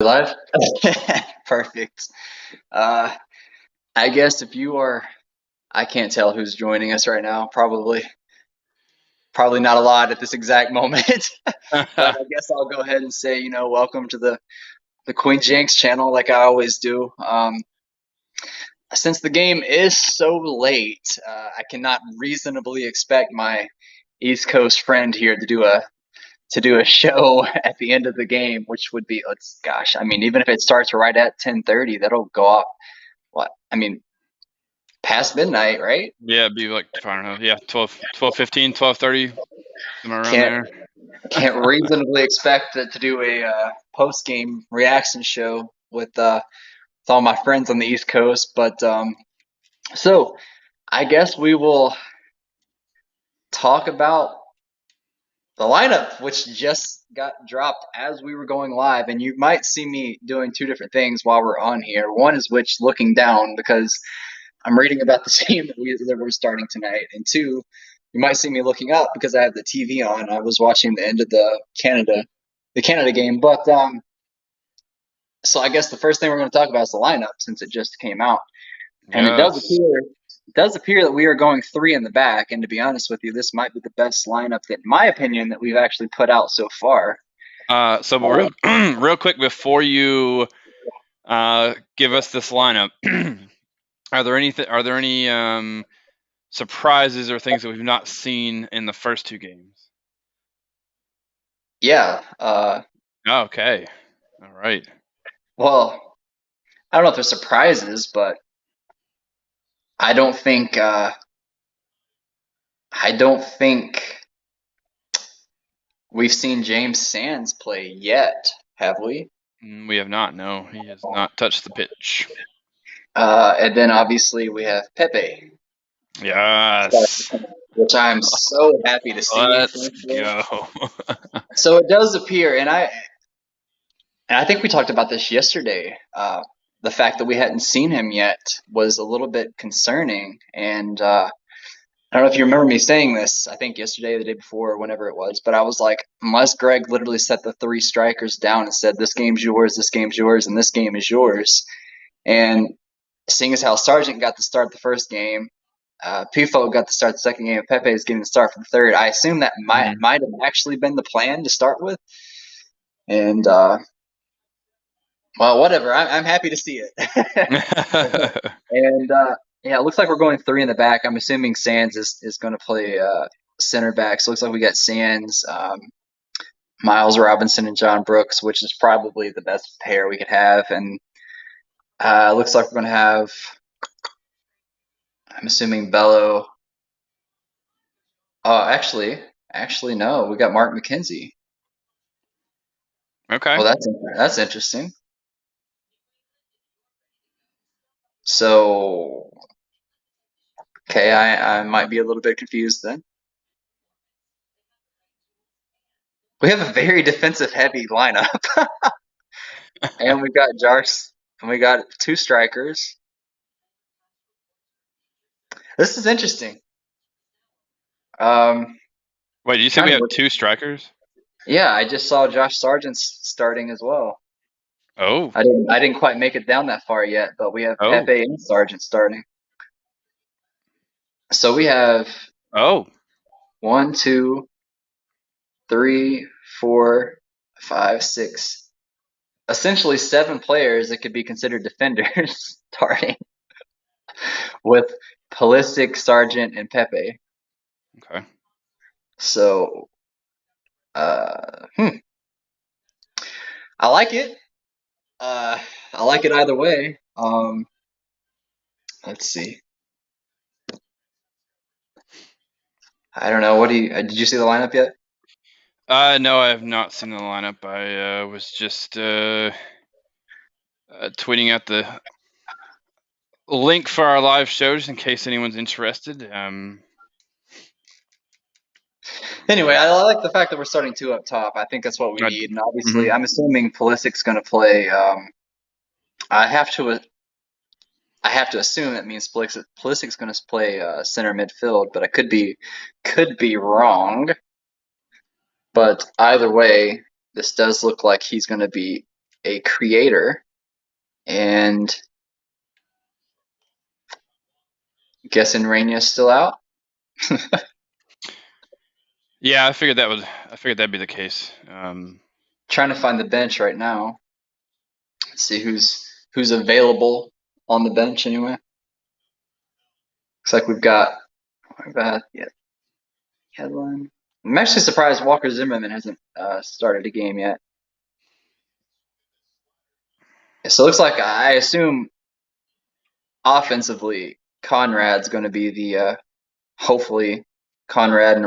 Live? Perfect. I guess if you are, I can't tell who's joining us right now. Probably not a lot at this exact moment. But I guess I'll go ahead and say, welcome to the Queen Jinx channel, like I always do. Since the game is so late, I cannot reasonably expect my East Coast friend here to do a show at the end of the game, which would be, gosh, I mean, even if it starts right at 10:30, that'll go off. What? I mean, past midnight, right? Yeah, it'd be like, I don't know, yeah, 12:15, 12:30, somewhere around Can't there. can't reasonably expect to do a post game reaction show with all my friends on the East Coast. But so I guess we will talk about the lineup, which just got dropped as we were going live, and you might see me doing two different things while we're on here. One is which looking down because I'm reading about the team that we're starting tonight, and two, you might see me looking up because I have the TV on. I was watching the end of the Canada game, but so I guess the first thing we're going to talk about is the lineup since it just came out, and Yes. it does appear that we are going three in the back. And to be honest with you, this might be the best lineup that, in my opinion, that we've actually put out so far. So real quick before you give us this lineup, are there any surprises or things that we've not seen in the first two games? Yeah. Okay. All right. Well, I don't know if there's surprises, but I don't think I don't think we've seen James Sands play yet, have we? We have not. No, he has not touched the pitch. And then obviously we have Pepe, Yes. which I'm so happy to see. Let's go. So it does appear, and I think we talked about this yesterday. The fact that we hadn't seen him yet was a little bit concerning, and I don't know if you remember me saying this. I think yesterday, or the day before, or whenever it was, but I was like, unless Greg literally set the three strikers down and said, "This game's yours, and this game is yours," and seeing as how Sargent got to start the first game, Pifo got to start the second game, Pepe is getting to start for the third. I assume that might have actually been the plan to start with, and well, whatever. I'm happy to see it. And yeah, it looks like we're going three in the back. I'm assuming Sands is going to play center back. So it looks like we got Sands, Miles Robinson, and John Brooks, which is probably the best pair we could have. And it looks like we're going to have, I'm assuming Bello. Oh, actually, no. We got Mark McKenzie. Okay. Well, that's interesting. So, okay, I might be a little bit confused then. We have a very defensive heavy lineup. And we got Jars, and we got two strikers. This is interesting. Wait, did you say we Kind of. have two strikers? Yeah, I just saw Josh Sargent starting as well. Oh. I didn't quite make it down that far yet, but we have Oh. Pepe and Sargent starting. So we have Oh. 1, 2, 3, 4, 5, 6, essentially 7 players that could be considered defenders starting with Pulisic, Sargent, and Pepe. Okay. So, I like it. I like it either way. Let's see. I don't know. What do you? Did you see the lineup yet? No, I have not seen the lineup. I was just tweeting out the link for our live show just in case anyone's interested. Anyway, I like the fact that we're starting two up top. I think that's what we need. And obviously, I'm assuming Pulisic's going to play. I have to. I have to assume that means Pulisic's going to play center midfield, but I could be wrong. But either way, this does look like he's going to be a creator, and guessing Rainia's still out. Yeah, I figured that'd be the case. Trying to find the bench right now. See who's available on the bench anyway. Looks like we've got yeah, headline. I'm actually surprised Walker Zimmerman hasn't started a game yet. So it looks like I assume offensively Conrad's going to be the hopefully Conrad and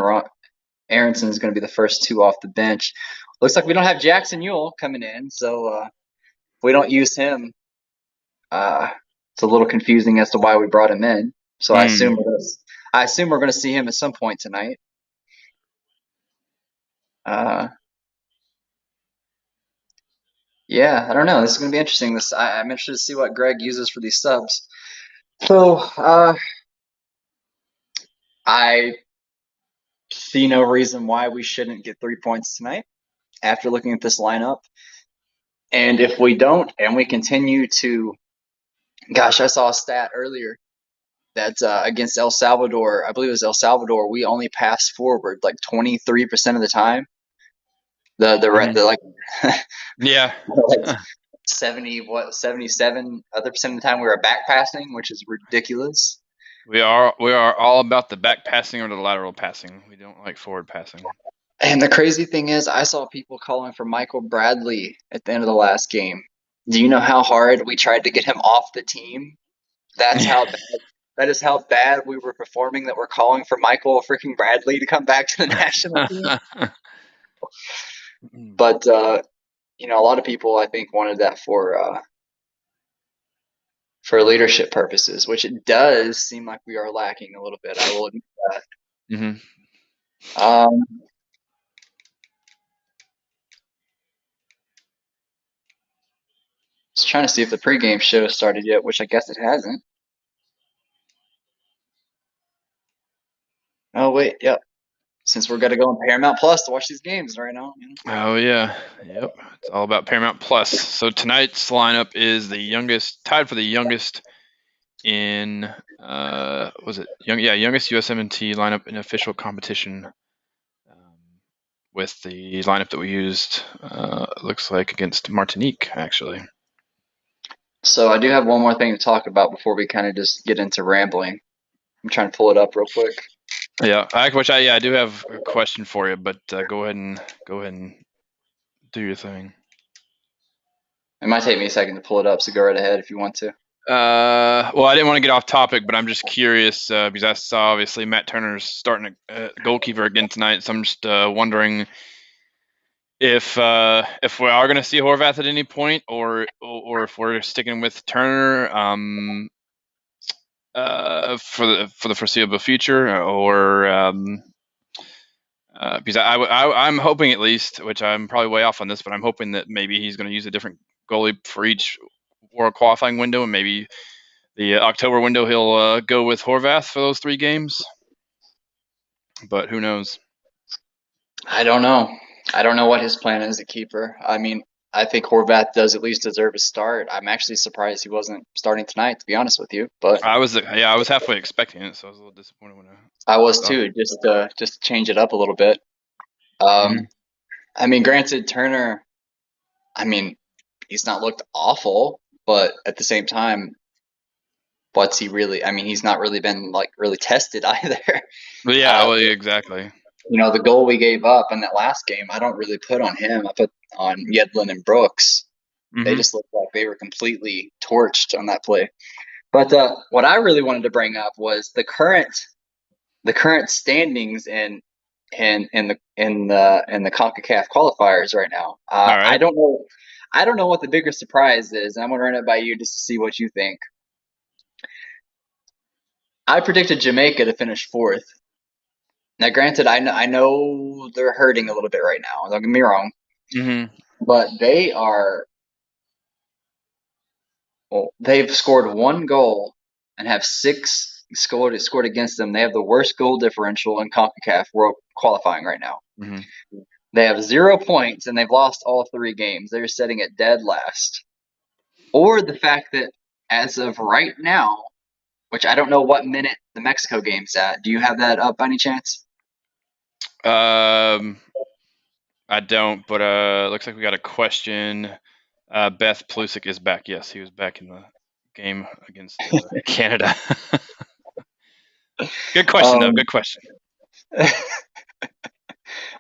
Aronson is going to be the first two off the bench. Looks like we don't have Jackson Ewell coming in, so if we don't use him, it's a little confusing as to why we brought him in. So I assume we're going to see him at some point tonight. Yeah, I don't know. This is going to be interesting. I'm interested to see what Greg uses for these subs. So I see no reason why we shouldn't get 3 points tonight after looking at this lineup. And if we don't, and we continue to, gosh, I saw a stat earlier that against El Salvador, I believe it was El Salvador, we only pass forward like 23% of the time. The like Yeah. like 77 other percent of the time we were back passing, which is ridiculous. We are all about the back passing or the lateral passing. We don't like forward passing. And the crazy thing is, I saw people calling for Michael Bradley at the end of the last game. Do you know how hard we tried to get him off the team? That's how bad. That is how bad we were performing. That we're calling for Michael freaking Bradley to come back to the national team. But you know, a lot of people I think wanted that for leadership purposes, which it does seem like we are lacking a little bit. I will admit that. Mm-hmm. Just trying to see if the pregame show started yet, which I guess it hasn't. Oh wait, yep. Since we're gonna go on Paramount Plus to watch these games right now. You know? Oh yeah, yep. It's all about Paramount Plus. So tonight's lineup is tied for the youngest in was it youngest USMNT lineup in official competition. With the lineup that we used, looks like against Martinique actually. So I do have one more thing to talk about before we kind of just get into rambling. I'm trying to pull it up real quick. Yeah, I do have a question for you, but go ahead and do your thing. It might take me a second to pull it up, so go right ahead if you want to. Well, I didn't want to get off topic, but I'm just curious because I saw obviously Matt Turner's starting a goalkeeper again tonight, so I'm just wondering if we are going to see Horvath at any point, or if we're sticking with Turner for the foreseeable future, or because I'm hoping at least, which I'm probably way off on this, but I'm hoping that maybe he's going to use a different goalie for each World qualifying window, and maybe the October window he'll go with Horvath for those 3 games. But who knows? I don't know. I don't know what his plan is at keeper. I mean, I think Horvath does at least deserve a start. I'm actually surprised he wasn't starting tonight, to be honest with you. But I was halfway expecting it, so I was a little disappointed when I was too. Just to change it up a little bit. I mean, granted, Turner. I mean, he's not looked awful, but at the same time, what's he really? I mean, he's not really been like really tested either. But yeah, well, exactly. You know, the goal we gave up in that last game, I don't really put on him. I put on Yedlin and Brooks. They just looked like they were completely torched on that play. But what I really wanted to bring up was the current standings in the CONCACAF qualifiers right now. Right. I don't know what the bigger surprise is. I'm gonna run it by you just to see what you think. I predicted Jamaica to finish 4th. Now, granted, I know they're hurting a little bit right now. Don't get me wrong, but they are. Well, they've scored 1 goal and have 6 scored against them. They have the worst goal differential in CONCACAF World qualifying right now. They have 0 points and they've lost all 3 games. They're sitting at dead last. Or the fact that as of right now, which I don't know what minute the Mexico game's at. Do you have that up by any chance? I don't, but looks like we got a question. Beth Plusik is back. Yes, he was back in the game against Canada. Good question, though. Good question.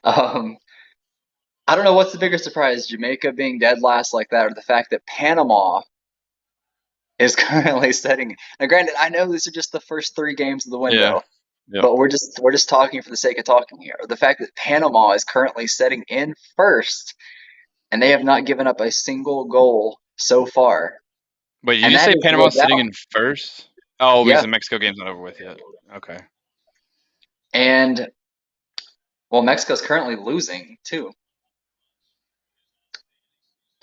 um, I don't know what's the bigger surprise, Jamaica being dead last like that, or the fact that Panama is currently setting. Now, granted, I know these are just the first 3 games of the Yeah. window, Yep. but we're just talking for the sake of talking here. The fact that Panama is currently setting in first, and they have not given up a single goal so far, Wait, did and you that say is Panama's sitting without, in first? Oh, because yeah, the Mexico game's not over with yet. Okay. and well, Mexico's currently losing too,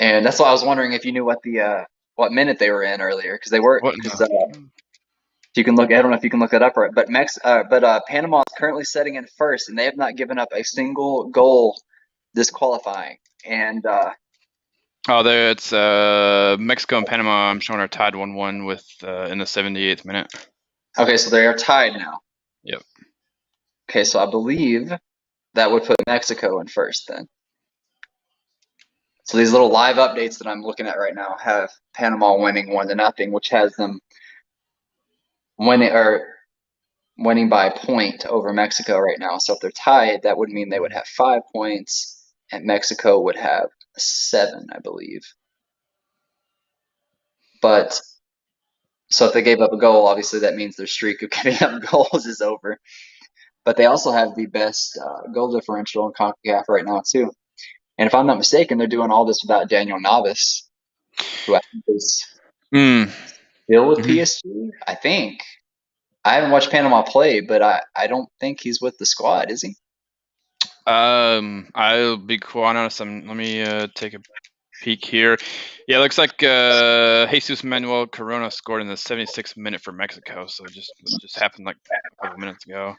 and that's why I was wondering if you knew what minute they were in earlier, because they were What? because if you can look, I don't know if you can look that up, right? But Panama is currently setting in first, and they have not given up a single goal this qualifying. And Oh, there it's Mexico and Panama. I'm showing are tied 1-1 with in the 78th minute. okay, so they are tied now. Yep. Okay, so I believe that would put Mexico in first then. So these little live updates that I'm looking at right now have Panama winning 1-0, which has them winning by a point over Mexico right now. So if they're tied, that would mean they would have 5 points, and Mexico would have 7, I believe. But so if they gave up a goal, obviously that means their streak of giving up goals is over. But they also have the best goal differential in CONCACAF right now too. And if I'm not mistaken, they're doing all this without Daniel Navas, who I think is Mm. still with hmm PSG. I think I haven't watched Panama play, but I don't think he's with the squad, is he? I'll be quite honest. Let me take a peek here. Yeah, it looks like Jesus Manuel Corona scored in the 76th minute for Mexico. So it just happened like a couple minutes ago.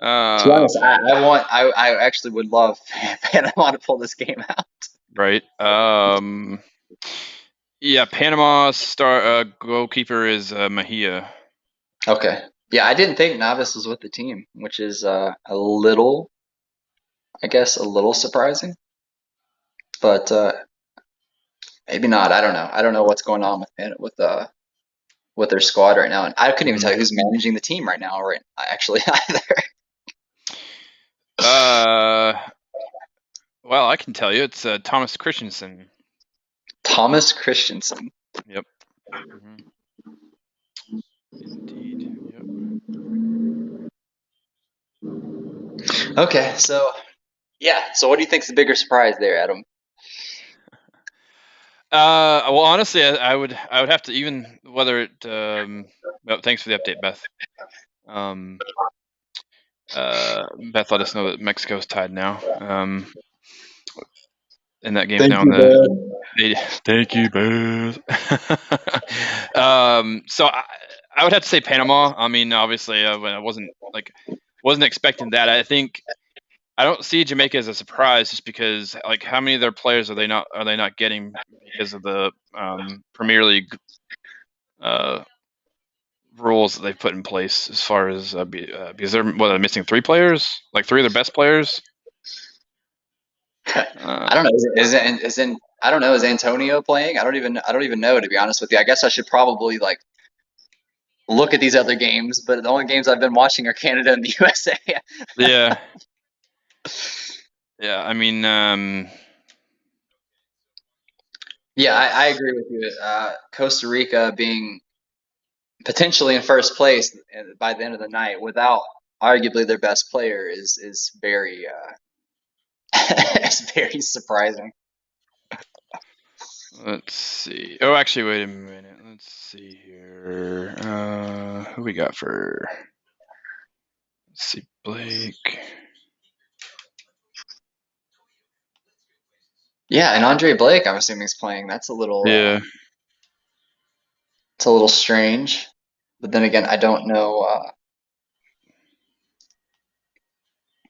To be honest, I actually would love Panama to pull this game out. Right. Yeah, Panama's star goalkeeper is Mejia. Okay. Yeah, I didn't think Navas was with the team, which is a little, I guess, a little surprising. But maybe not. I don't know. I don't know what's going on with their squad right now, and I couldn't even tell Mm. you who's managing the team right now. Right, actually, either. Uh, well, I can tell you, it's Thomas Christensen. Thomas Christensen. Yep. hmm Indeed. Yep. Okay, so yeah. So what do you think's the bigger surprise there, Adam? Well, honestly, I would have to even whether it. Oh, thanks for the update, Beth. Um, Beth let us know that Mexico's tied now. And that game's Thank now in you, the. bud. Thank you, Beth. So I would have to say Panama. I mean, obviously, I wasn't expecting that. I think I don't see Jamaica as a surprise, just because like how many of their players are they not getting because of the Premier League rules that they've put in place as far as because they're missing 3 players, like 3 of their best players. I don't know. I don't know. Is Antonio playing? I don't even know, to be honest with you. I guess I should probably like look at these other games, but the only games I've been watching are Canada and the USA. Yeah, yeah. I mean, Yeah, I agree with you. Costa Rica being potentially in first place by the end of the night without arguably their best player is very it's very surprising. let's see. Oh, actually, wait a minute. Let's see here. Who we got for? Let's see, Blake. Yeah, and Andre Blake, I'm assuming is playing. That's Yeah. it's a little strange. But then again, I don't know.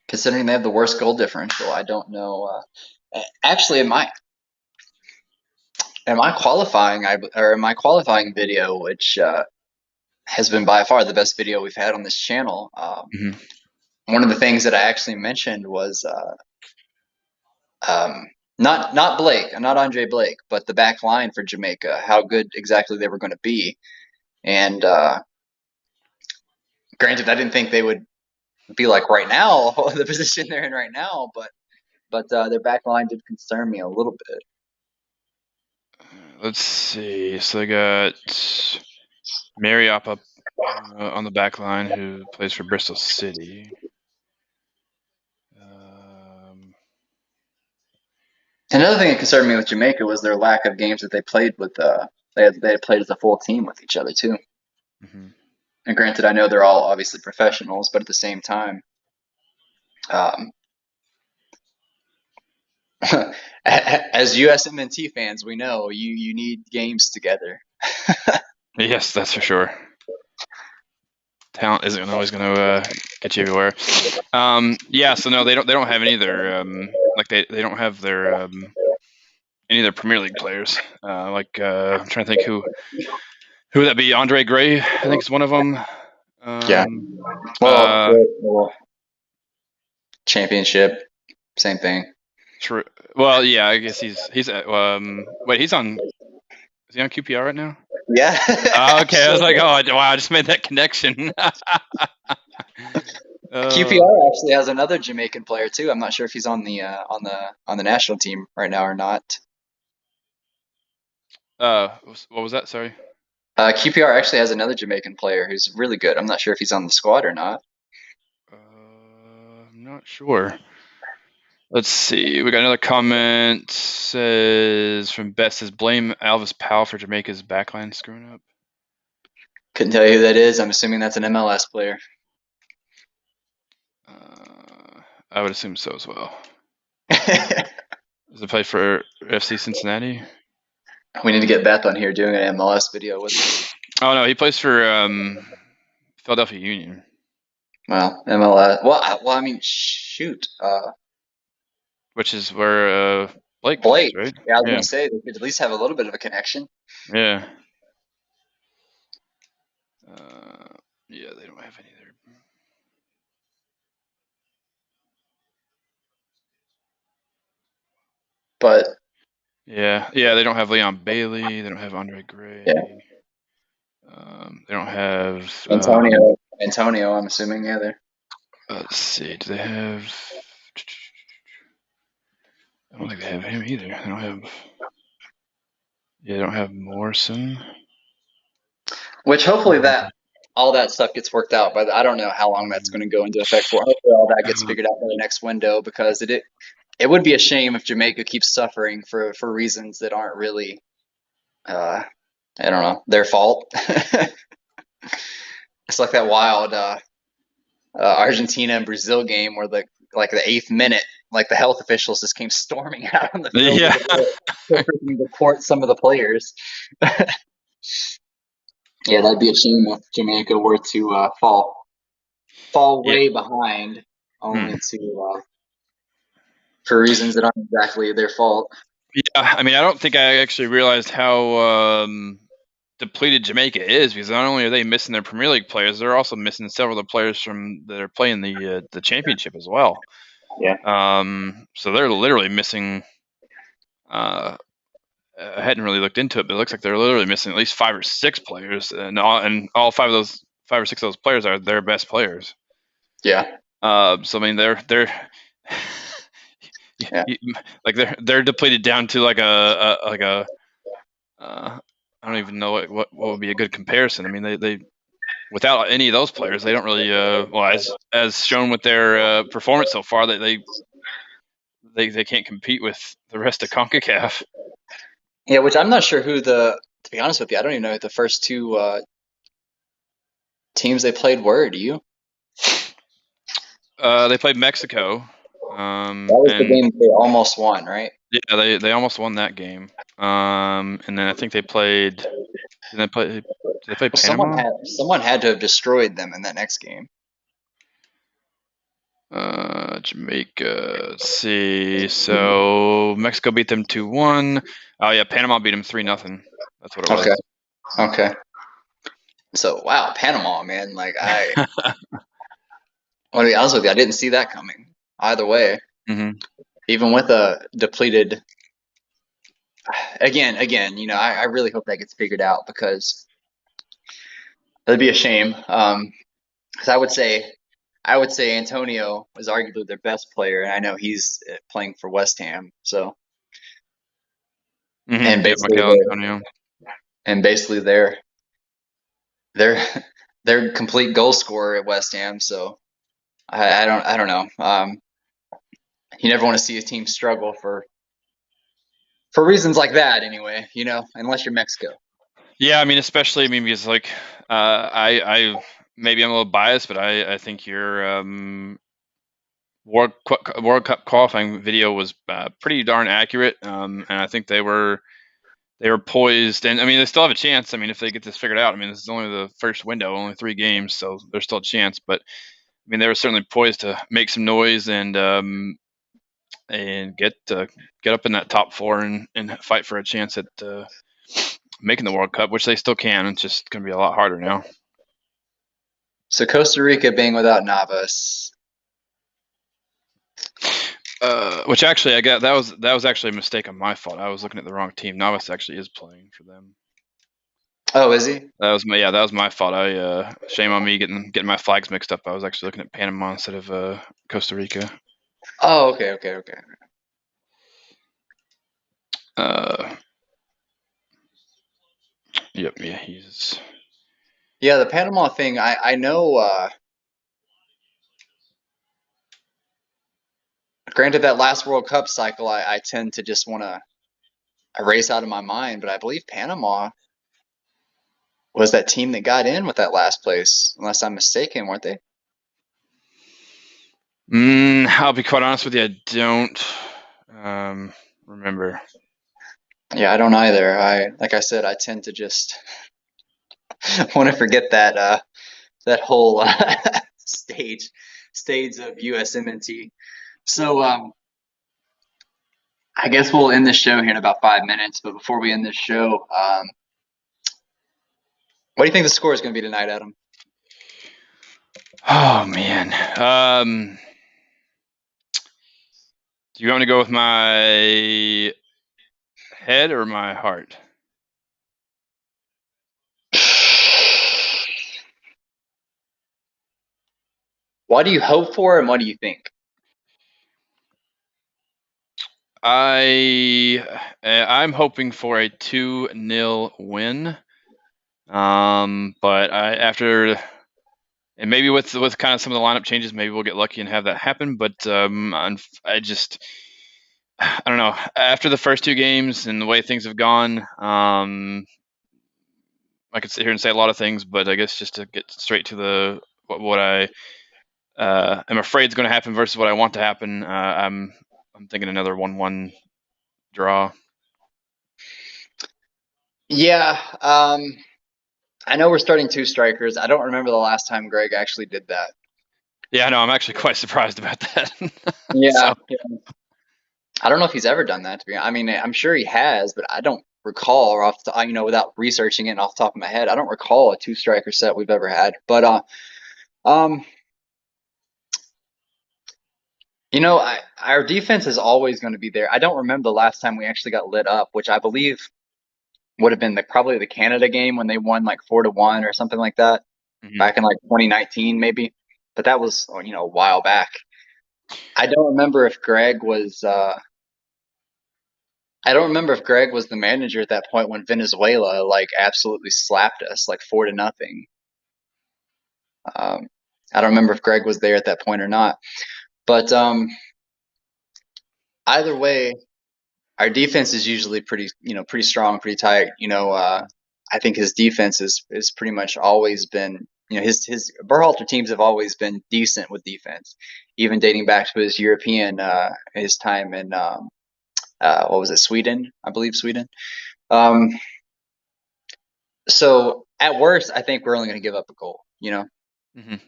considering they have the worst goal differential. I don't know. Actually, in my qualifying, in my qualifying video, which has been by far the best video we've had on this channel. Mm-hmm. One of the things that I actually mentioned was not Blake, not Andre Blake, but the back line for Jamaica, how good exactly they were going to be. And granted, I didn't think they would be like right now, the position they're in right now, but their back line did concern me a little bit. Let's see. So they got Mariappa on the back line, who plays for Bristol City. Another thing that concerned me with Jamaica was their lack of games that they played with. They had played as a full team with each other too. Mm-hmm. And granted, I know they're all obviously professionals, but at the same time, um, as USMNT fans, we know you need games together. Yes, that's for sure. Talent isn't always going to get you everywhere. Yeah, so no, they don't have any of their like they don't have their any of their Premier League players. I'm trying to think who would that be? Andre Gray, I think is one of them. Yeah. Well, championship, same thing. True. Well, yeah, I guess he's wait, is he on QPR right now? Yeah. Okay, I was like, oh wow, I just made that connection. QPR actually has another Jamaican player too. I'm not sure if he's on the national team right now or not. What was that? Sorry. QPR actually has another Jamaican player who's really good. I'm not sure if he's on the squad or not. I'm not sure. Let's see. We got another comment. Says from Beth, says blame Alvis Powell for Jamaica's backline screwing up. Couldn't tell you who that is. I'm assuming that's an MLS player. I would assume so as well. Does it play for FC Cincinnati? We need to get Beth on here doing an MLS video with him. Oh no, he plays for Philadelphia Union. Well, MLS. Well, I mean, shoot. Which is where Blake plays, right? Yeah, I was gonna say they could at least have a little bit of a connection. Yeah. Yeah, they don't have any there. But yeah, they don't have Leon Bailey. They don't have Andre Gray. yeah. They don't have Antonio, I'm assuming, yeah. There. Let's see. Do they have? I don't think they have him either. They don't have. Yeah, they don't have Morrison. Which hopefully all that stuff gets worked out, but I don't know how long that's going to go into effect for. Hopefully all that gets figured out by the next window, because it would be a shame if Jamaica keeps suffering for reasons that aren't really, I don't know, their fault. It's like that wild Argentina and Brazil game where the 8th minute, like the health officials just came storming out on the field to deport some of the players. Yeah, that'd be a shame if Jamaica were to fall way behind, only to for reasons that aren't exactly their fault. Yeah, I mean, I don't think I actually realized how depleted Jamaica is, because not only are they missing their Premier League players, they're also missing several of the players that are playing the championship as well. Yeah. So they're literally missing. I hadn't really looked into it, but it looks like they're literally missing at least 5 or 6 players, and all 5 or 6 of those players are their best players. Yeah. So I mean, they're they're depleted down to like a I don't even know what would be a good comparison. I mean, they without any of those players, they don't really as shown with their performance so far, that they can't compete with the rest of CONCACAF. Yeah, which I'm not sure to be honest with you, I don't even know who the first 2 teams they played were. Do you? They played Mexico. That was the game they almost won, right? Yeah, they almost won that game. And then I think they played. Did they play Panama? Someone had to have destroyed them in that next game. Jamaica. Let's see. So Mexico beat them 2-1. Oh yeah, Panama beat them 3-0. That's what it Okay. was. Okay. So wow, Panama, man. Like I want to be honest with you, I didn't see that coming. Either way, hmm even with a depleted, again, I really hope that gets figured out because that'd be a shame. Because I would say Antonio is arguably their best player, and I know he's playing for West Ham. So and Yep, basically Michael they're Antonio. and basically they're they're complete goal scorer at West Ham. So I don't know. You never want to see a team struggle for reasons like that anyway. Unless you're Mexico. Yeah, I mean, especially because like I maybe I'm a little biased, but I think your World Cup qualifying video was pretty darn accurate, and I think they were poised, and I mean they still have a chance. I mean, if they get this figured out, I mean this is only the first window, only 3 games, so there's still a chance. But I mean they were certainly poised to make some noise and get up in that top four and fight for a chance at making the World Cup, which they still can. It's just going to be a lot harder now. So Costa Rica being without Navas. Which actually, I got that was actually a mistake on my fault. I was looking at the wrong team. Navas actually is playing for them. Oh, is he? That was my fault. Shame on me getting my flags mixed up. I was actually looking at Panama instead of Costa Rica. Oh, okay. Uh, yep, yeah, he's. Yeah, the Panama thing. I know. Granted, that last World Cup cycle, I tend to just want to erase out of my mind, but I believe Panama was that team that got in with that last place, unless I'm mistaken, weren't they? I'll be quite honest with you. I don't remember. Yeah, I don't either. Like I said, I tend to just want to forget that whole stage of USMNT. So I guess we'll end this show here in about 5 minutes. But before we end this show, what do you think the score is going to be tonight, Adam? Oh man. Do you want me to go with my head or my heart? What do you hope for, and what do you think? I'm hoping for a 2-0 win. But and maybe with kind of some of the lineup changes, maybe we'll get lucky and have that happen. But I don't know. After the first 2 games and the way things have gone, I could sit here and say a lot of things, but I guess just to get straight to what I am afraid is going to happen versus what I want to happen, I'm thinking another 1-1 draw. Yeah, I know we're starting two strikers. I don't remember the last time Greg actually did that. Yeah, no, I'm actually quite surprised about that. Yeah, So yeah. I don't know if he's ever done that. I mean, I'm sure he has, but I don't recall, or without researching it off the top of my head, I don't recall a two striker set we've ever had. But um, our defense is always going to be there. I don't remember the last time we actually got lit up, which I believe would have been probably the Canada game when they won like 4-1 or something like that mhm. back in like 2019 maybe. But that was a while back. I don't remember if Greg was. I don't remember if Greg was the manager at that point when Venezuela like absolutely slapped us like 4-0. Um, I don't remember if Greg was there at that point or not. But either way, our defense is usually pretty strong, pretty tight. I think his defense is pretty much always been. His Berhalter teams have always been decent with defense, even dating back to his European his time in what was it, Sweden? I believe Sweden. Um, so at worst, I think we're only going to give up a goal. Mhm.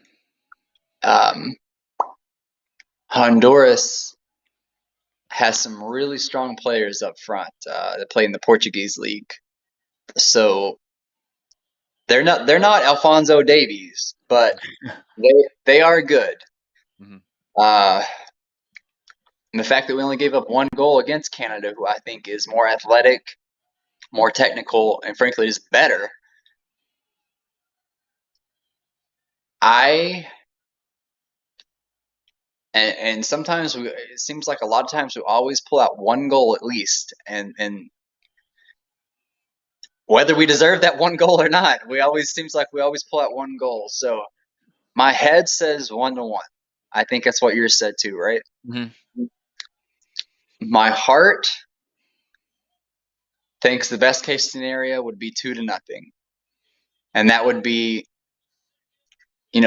Um, Honduras has some really strong players up front that play in the Portuguese league. So they're not Alfonso Davies, but they are good. Mhm. Uh, and the fact that we only gave up one goal against Canada, who I think is more athletic, more technical, and frankly is better. I and sometimes it seems like a lot of times we always pull out one goal at least, and whether we deserve that one goal or not, we always seems like we always pull out one goal. So my head says 1-1. I think that's what yours said too, right? Mhm. My heart thinks the best case scenario would be 2-0, and that would be,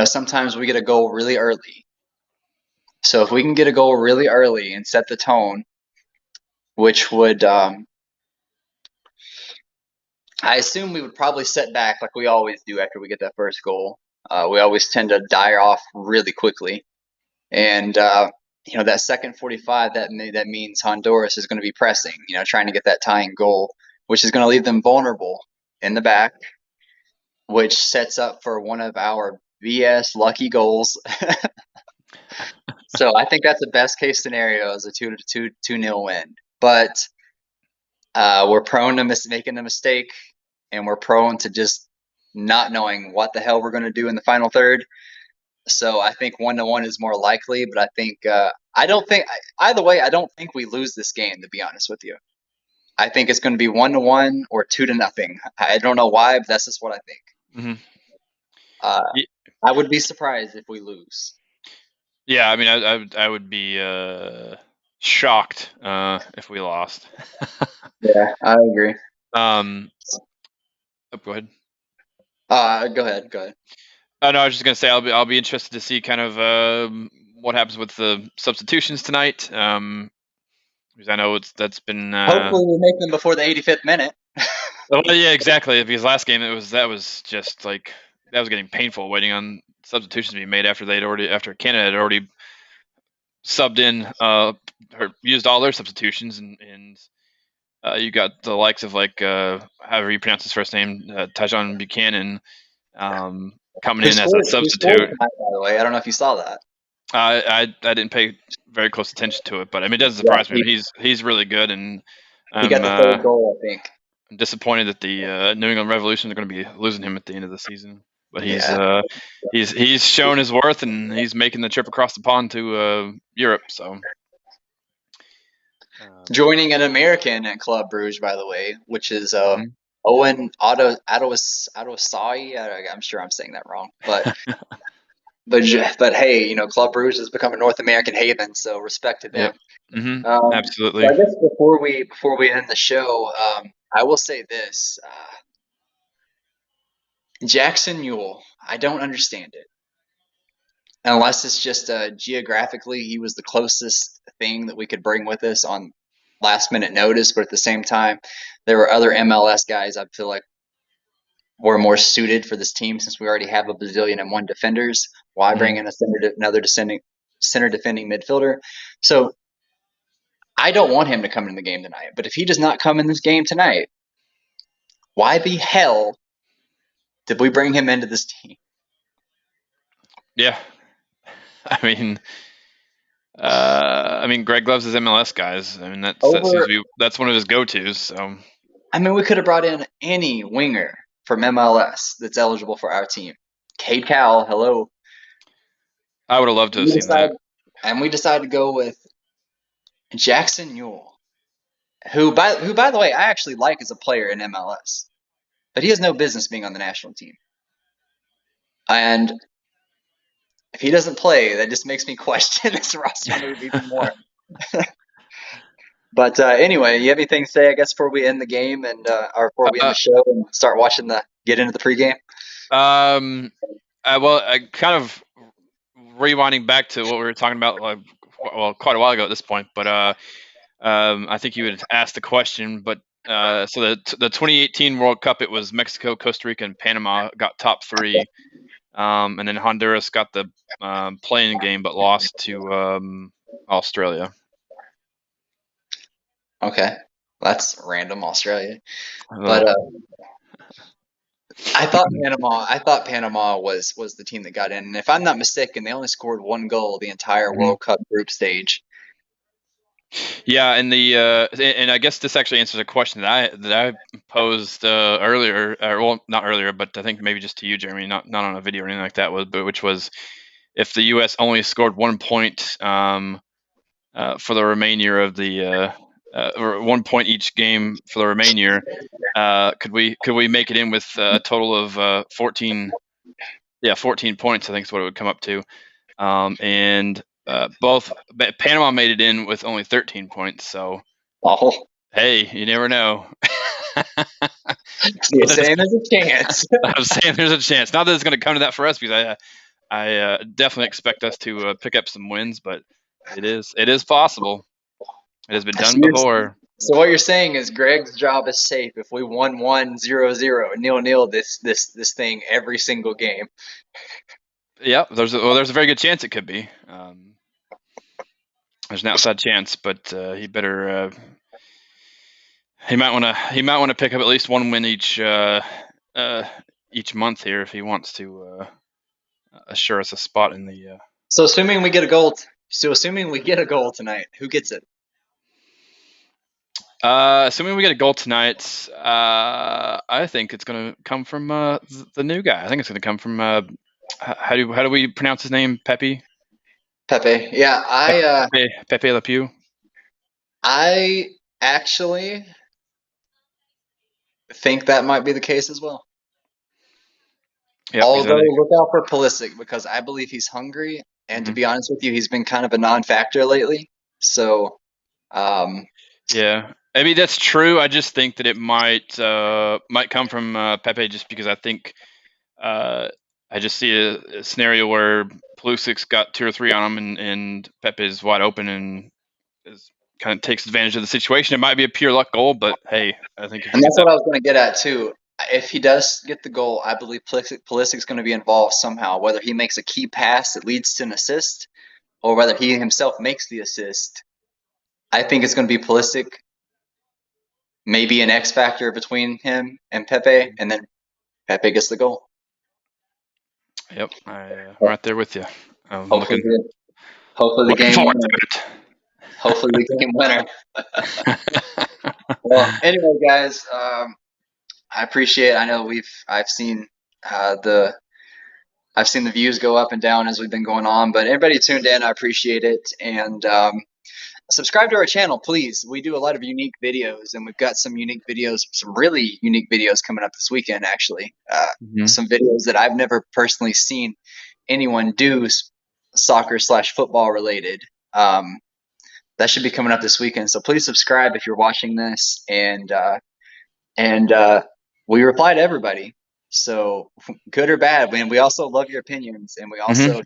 sometimes we get a goal really early. So if we can get a goal really early and set the tone, which would, I assume we would probably set back like we always do after we get that first goal. We always tend to die off really quickly, and that second 45, that means Honduras is going to be pressing, trying to get that tying goal, which is going to leave them vulnerable in the back, which sets up for one of our BS lucky goals. So I think that's the best case scenario is a 2-0 win. But we're prone to making the mistake, and we're prone to just not knowing what the hell we're going to do in the final third. So I think 1-1 is more likely, but I think I don't think either way. I don't think we lose this game. To be honest with you, I think it's going to be 1-1 or 2-0. I don't know why, but that's just what I think. Mhm. Uh, Ye- I would be surprised if we lose. Yeah, I mean, I would be shocked if we lost. Yeah, I agree. um, Go ahead. Go ahead. Go ahead. Oh no, I was just gonna say I'll be interested to see kind of what happens with the substitutions tonight. Because I know that's been Hopefully, we make them before the 85th minute. well, yeah, exactly. Because last game that was just like that was getting painful waiting on substitutions to be made after Canada had already subbed in or used all their substitutions, and you got the likes of like however you pronounce his first name, Tajon Buchanan, coming Who in as a scored? Who scored substitute. tonight? By the way, I don't know if you saw that. I didn't pay very close attention to it, but I mean, it doesn't Yeah, surprise me. I mean, he's really good, and he got I'm the third goal, I think. disappointed that the New England Revolution are going to be losing him at the end of the season. But Yeah. he's shown his worth, and he's making the trip across the pond to Europe. So Joining an American at Club Bruges, by the way, which is mhm. Owen Adosai. I'm sure I'm saying that wrong, but hey, Club Bruges has become a North American haven, so respect to Yep. them. So Absolutely. I guess before we end the show, I will say this: Jackson Mule. I don't understand it. Unless it's just geographically, he was the closest thing that we could bring with us on last minute notice. But at the same time, there were other MLS guys I feel like were more suited for this team since we already have a bazillion and one defenders. Why Mhm. bring in another center defending midfielder? So I don't want him to come in the game tonight. But if he does not come in this game tonight, why the hell did we bring him into this team? Yeah. I mean, Greg loves his MLS guys. I mean, that seems Over, to be that's one of his go-tos. So I mean, we could have brought in any winger from MLS that's eligible for our team. Cade Cowell, hello. I would have loved to have We seen that. decided, and we decided to go with Jackson Newell, who by the way I actually like as a player in MLS, but he has no business being on the national team. And if he doesn't play, that just makes me question this roster move even more. But anyway, you have anything to say? I guess before we end the game or before we end Uh, the show and start get into the pregame. um, I kind of rewinding back to what we were talking about, like, well, quite a while ago at this point. But I think you had asked the question. But so the 2018 World Cup, it was Mexico, Costa Rica, and Panama got top three. and then Honduras got the playing game but lost to Australia. Okay, that's random, Australia. But I thought Panama was the team that got in. And if I'm not mistaken, they only scored one goal the entire Mhm. World Cup group stage. Yeah, and I guess this actually answers a question that I posed earlier, or well, not earlier, but I think maybe just to you, Jeremy, not on a video or anything like that, which was if the U.S. only scored 1 point for the remainder of the or 1 point each game for the remainder, could we make it in with a total of 14? Yeah, 14 points. I think is what it would come up to. And both Panama made it in with only 13 points. So Oh, hey, you never know. so you're saying there's a chance. I'm saying there's a chance. Not that it's going to come to that for us, because I definitely expect us to pick up some wins, but it is possible. It has been So, done before. so what you're saying is Greg's job is safe if we won 1-0-0, 0-0 this thing every single game. Yep, there's a very good chance it could be. There's an outside chance, but he better. He might want to pick up at least one win each month here if he wants to assure us a spot in the. So assuming we get a goal, tonight, who gets it? Assuming we get a goal tonight, I think it's going to come from the new guy. I think it's going to come from how do we pronounce his name? Pepe. Pepe. Yeah, Pepe Le Pew. I actually think that might be the case as well. Yep, Although look out for Pulisic because I believe he's hungry, and to be honest with you, he's been kind of a non-factor lately. So, yeah, I mean that's true. I just think that it might come from Pepe, just because I think I just see a scenario where Pulisic's got 2 or 3 on him, and Pepe's wide open and kind of takes advantage of the situation. It might be a pure luck goal, but hey, I think if you and get that's that, what I was going to get at too. If he does get the goal, I believe Pulisic's going to be involved somehow, whether he makes a key pass that leads to an assist or whether he himself makes the assist. I think it's going to be Pulisic, maybe an X factor between him and Pepe, and then Pepe gets the goal. yep, I'm right there with you. I'm Hopefully, the looking game forward winner. to it. Hopefully, the game winner. Well, anyway, guys, I appreciate. I know I've seen the views go up and down as we've been going on, but everybody tuned in, I appreciate it, and subscribe to our channel, please. We do a lot of unique videos, and we've got some really unique videos coming up this weekend. Actually, some videos that I've never personally seen anyone do soccer/football related. That should be coming up this weekend. So please subscribe if you're watching this, and we reply to everybody. So good or bad, we also love your opinions, and we also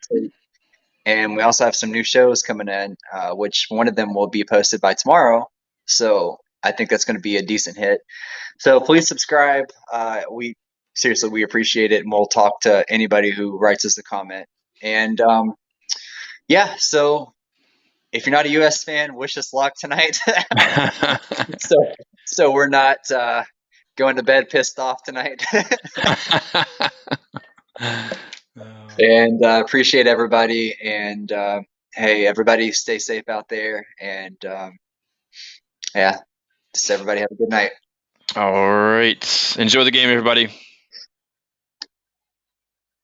have some new shows coming in, which one of them will be posted by tomorrow. So I think that's going to be a decent hit. So please subscribe. We appreciate it, and we'll talk to anybody who writes us a comment. And yeah, so if you're not a U.S. fan, wish us luck tonight. so we're not going to bed pissed off tonight. And appreciate everybody. And hey, everybody, stay safe out there. And yeah, just everybody have a good night. All right, enjoy the game, everybody.